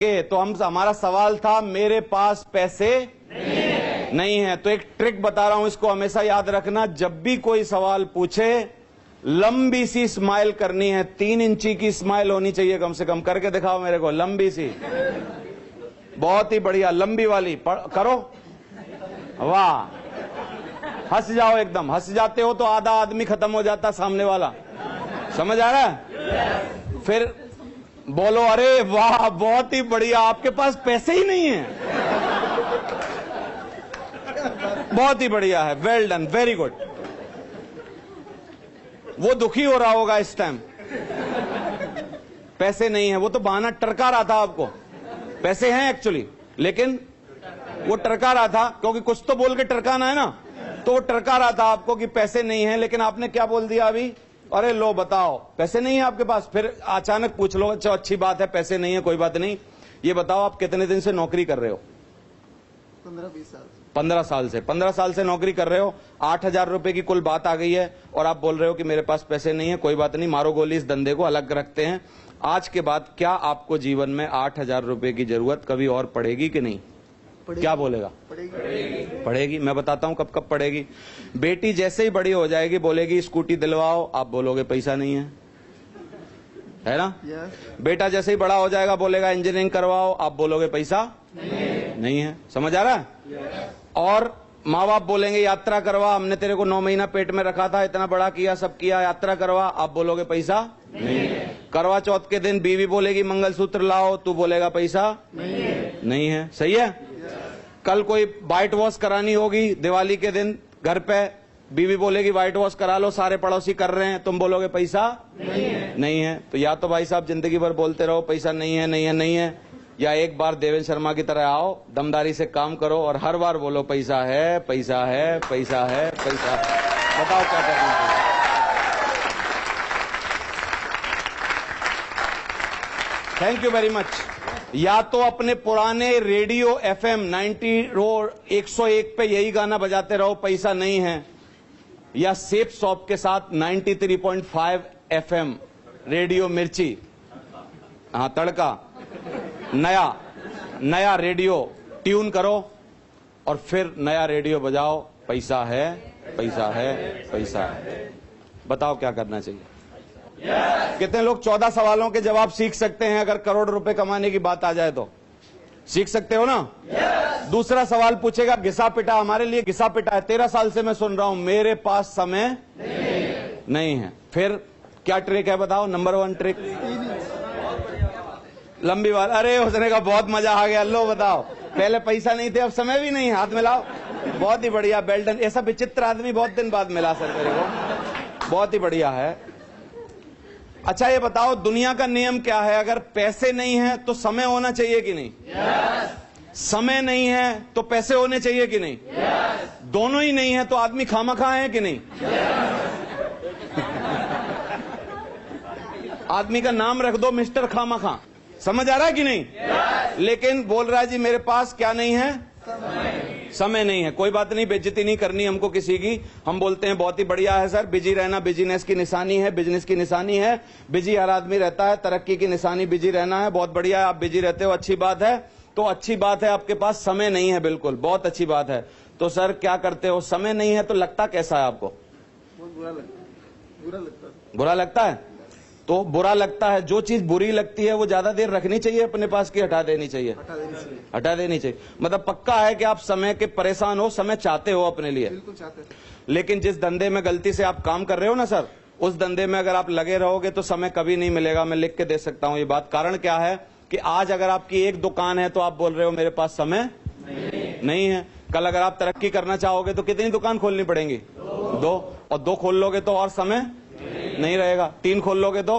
तो हमारा सवाल था मेरे पास पैसे नहीं है। तो एक ट्रिक बता रहा हूं, इसको हमेशा याद रखना। जब भी कोई सवाल पूछे लंबी सी स्माइल करनी है, 3 इंची की स्माइल होनी चाहिए कम से कम। करके दिखाओ मेरे को, लंबी सी, बहुत ही बढ़िया लंबी वाली करो। वाह, हंस जाओ एकदम। हंस जाते हो तो आधा आदमी खत्म हो जाता सामने वाला। समझ आ रहा है? फिर बोलो अरे वाह बहुत ही बढ़िया, आपके पास पैसे ही नहीं है। बहुत ही बढ़िया है, वेल डन, वेरी गुड। वो दुखी हो रहा होगा इस टाइम, पैसे नहीं है। वो तो बहाना टरका रहा था आपको। पैसे हैं एक्चुअली, लेकिन वो टरका रहा था, क्योंकि कुछ तो बोल के टरकाना है ना। तो वो टरका रहा था आपको कि पैसे नहीं है, लेकिन आपने क्या बोल दिया अभी? अरे लो बताओ, पैसे नहीं है आपके पास। फिर अचानक पूछ लो, अच्छा अच्छी बात है पैसे नहीं है, कोई बात नहीं। ये बताओ आप कितने दिन से नौकरी कर रहे हो? 15-20 साल। 15 साल से। 15 साल से नौकरी कर रहे हो, 8,000 रुपए की कुल बात आ गई है, और आप बोल रहे हो कि मेरे पास पैसे नहीं है। कोई बात नहीं, मारो गोली, इस धंधे को अलग रखते हैं। आज के बाद क्या आपको जीवन में 8,000 रुपए की जरूरत कभी और पड़ेगी कि नहीं? क्या बोलेगा? पड़ेगी। मैं बताता हूं कब कब पड़ेगी। बेटी जैसे ही बड़ी हो जाएगी बोलेगी स्कूटी दिलवाओ, आप बोलोगे पैसा नहीं है ना? बेटा जैसे ही बड़ा हो जाएगा बोलेगा इंजीनियरिंग करवाओ, आप बोलोगे पैसा नहीं है। समझ आ रहा है? और माँ बाप बोलेंगे यात्रा करवा, हमने तेरे को 9 महीना पेट में रखा था, इतना बड़ा किया, सब किया, यात्रा करवा, आप बोलोगे पैसा नहीं है। करवा चौथ के दिन बीवी बोलेगी मंगलसूत्र लाओ, तू बोलेगा पैसा नहीं है। सही है? कल कोई व्हाइट वॉश करानी होगी दिवाली के दिन घर पे, बीवी बोलेगी व्हाइट वॉश करा लो, सारे पड़ोसी कर रहे हैं, तुम बोलोगे पैसा नहीं है। तो या तो भाई साहब जिंदगी भर बोलते रहो पैसा नहीं है नहीं है नहीं है, या एक बार देवेंद्र शर्मा की तरह आओ, दमदारी से काम करो और हर बार बोलो पैसा है पैसा है पैसा है पैसा है। बताओ क्या करना चाहिए? Thank you very much. या तो अपने पुराने रेडियो FM 101 पे यही गाना बजाते रहो पैसा नहीं है, या सेफ शॉप के साथ 93.5 FM रेडियो मिर्ची, हाँ तड़का, नया रेडियो ट्यून करो और फिर नया रेडियो बजाओ, पैसा है पैसा है पैसा है। बताओ क्या करना चाहिए? कितने लोग 14 सवालों के जवाब सीख सकते हैं? अगर करोड़ रुपए कमाने की बात आ जाए तो सीख सकते हो ना? दूसरा सवाल पूछेगा घिसा पिटा, हमारे लिए घिसा पिटा है, 13 साल से मैं सुन रहा हूं, मेरे पास समय नहीं है। फिर क्या ट्रिक है बताओ? नंबर 1 ट्रिक लंबी बात। अरे उसने कहा बहुत मजा आ गया, लो बताओ, पहले पैसा नहीं थे अब समय भी नहीं, हाथ मिलाओ। बहुत ही बढ़िया, बेल्टन। ऐसा विचित्र आदमी बहुत दिन बाद मिला सर मेरे को, बहुत ही बढ़िया है। अच्छा ये बताओ दुनिया का नियम क्या है? अगर पैसे नहीं है तो समय होना चाहिए कि नहीं? समय नहीं है तो पैसे होने चाहिए कि नहीं? दोनों ही नहीं है तो आदमी खामखा है कि नहीं? आदमी का नाम रख दो मिस्टर खामखा। समझ आ रहा है कि नहीं? लेकिन बोल रहा है जी मेरे पास क्या नहीं है? समय नहीं है। कोई बात नहीं, बेइज्जती नहीं करनी हमको किसी की। हम बोलते हैं बहुत ही बढ़िया है सर, बिजी रहना बिजीनेस की निशानी है, बिजनेस की निशानी है। बिजी हर आदमी रहता है, तरक्की की निशानी बिजी रहना है। बहुत बढ़िया है, आप बिजी रहते हो, अच्छी बात है। तो अच्छी बात है आपके पास समय नहीं है, बिल्कुल बहुत अच्छी बात है। तो सर क्या करते हो? समय नहीं है तो लगता कैसा है आपको? बहुत बुरा लगता है। बुरा लगता है? तो बुरा लगता है, जो चीज बुरी लगती है वो ज्यादा देर रखनी चाहिए अपने पास की हटा देनी चाहिए? हटा देनी चाहिए। मतलब पक्का है कि आप समय के परेशान हो, समय चाहते हो अपने लिए? बिल्कुल चाहते हैं। लेकिन जिस धंधे में गलती से आप काम कर रहे हो ना सर, उस धंधे में अगर आप लगे रहोगे तो समय कभी नहीं मिलेगा। मैं लिख के दे सकता हूं ये बात। कारण क्या है कि आज अगर आपकी एक दुकान है तो आप बोल रहे हो मेरे पास समय नहीं है। कल अगर आप तरक्की करना चाहोगे तो कितनी दुकान खोलनी पड़ेंगी? 2। और 2 खोल लोगे तो और समय नहीं रहेगा। 3 खोल लोगे तो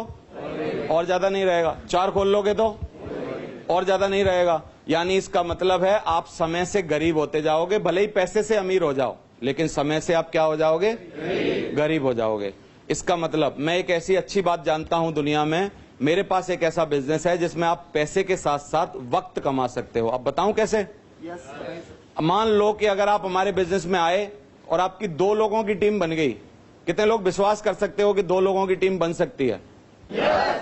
और ज्यादा नहीं रहेगा। 4 खोल लोगे तो और ज्यादा नहीं रहेगा। यानी इसका मतलब है आप समय से गरीब होते जाओगे। भले ही पैसे से अमीर हो जाओ, लेकिन समय से आप क्या हो जाओगे? गरीब हो जाओगे। इसका मतलब मैं एक ऐसी अच्छी बात जानता हूं दुनिया में, मेरे पास एक ऐसा बिजनेस है जिसमें आप पैसे के साथ साथ वक्त कमा सकते हो। अब बताऊं कैसे? मान लो कि अगर आप हमारे बिजनेस में आए और आपकी 2 लोगों की टीम बन गई। कितने लोग विश्वास कर सकते हो कि 2 लोगों की टीम बन सकती है?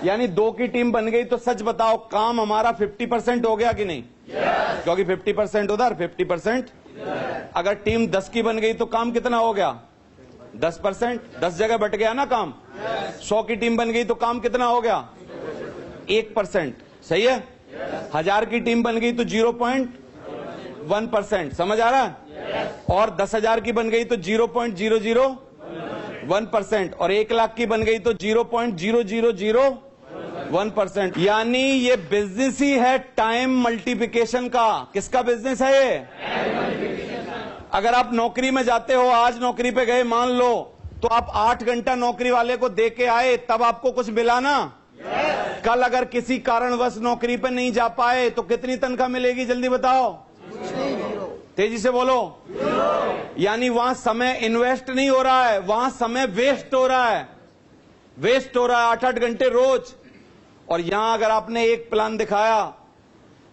यानी 2 की टीम बन गई तो सच बताओ काम हमारा 50% हो गया कि नहीं? क्योंकि 50% उधर 50% अगर टीम 10 की बन गई तो काम कितना हो गया? 10%। 10 जगह बट गया ना काम। 100 की टीम बन गई तो काम कितना हो गया? 1%। सही है। 1000 की टीम बन गई तो 0.1%। समझ आ रहा है? और 10,000 की बन गई तो 0.001% और 1 लाख की बन गई तो 0.0001%। यानी ये बिजनेस ही है टाइम मल्टीप्लिकेशन का। किसका बिजनेस है ये? अगर आप नौकरी में जाते हो, आज नौकरी पे गए मान लो, तो आप 8 घंटा नौकरी वाले को दे के आए, तब आपको कुछ मिला ना? कल अगर किसी कारणवश नौकरी पे नहीं जा पाए तो कितनी तनख्वाह मिलेगी? जल्दी बताओ, तेजी से बोलो। यानी वहां समय इन्वेस्ट नहीं हो रहा है, वहां समय वेस्ट हो रहा है। वेस्ट हो रहा है 8-8 घंटे रोज। और यहां अगर आपने एक प्लान दिखाया,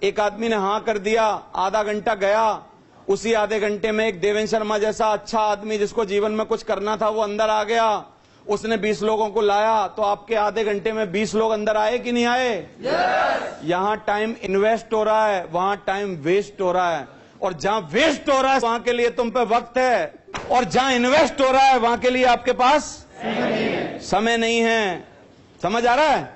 एक आदमी ने हां कर दिया, आधा घंटा गया, उसी आधे घंटे में एक देवेंद्र शर्मा जैसा अच्छा आदमी जिसको जीवन में कुछ करना था वो अंदर आ गया, उसने 20 लोगों को लाया, तो आपके आधे घंटे में 20 लोग अंदर आए कि नहीं आए? यहां टाइम इन्वेस्ट हो रहा है, वहां टाइम वेस्ट हो रहा है। और जहां वेस्ट हो रहा है वहां के लिए तुम पे वक्त है, और जहां इन्वेस्ट हो रहा है वहां के लिए आपके पास समय नहीं है। समझ आ रहा है?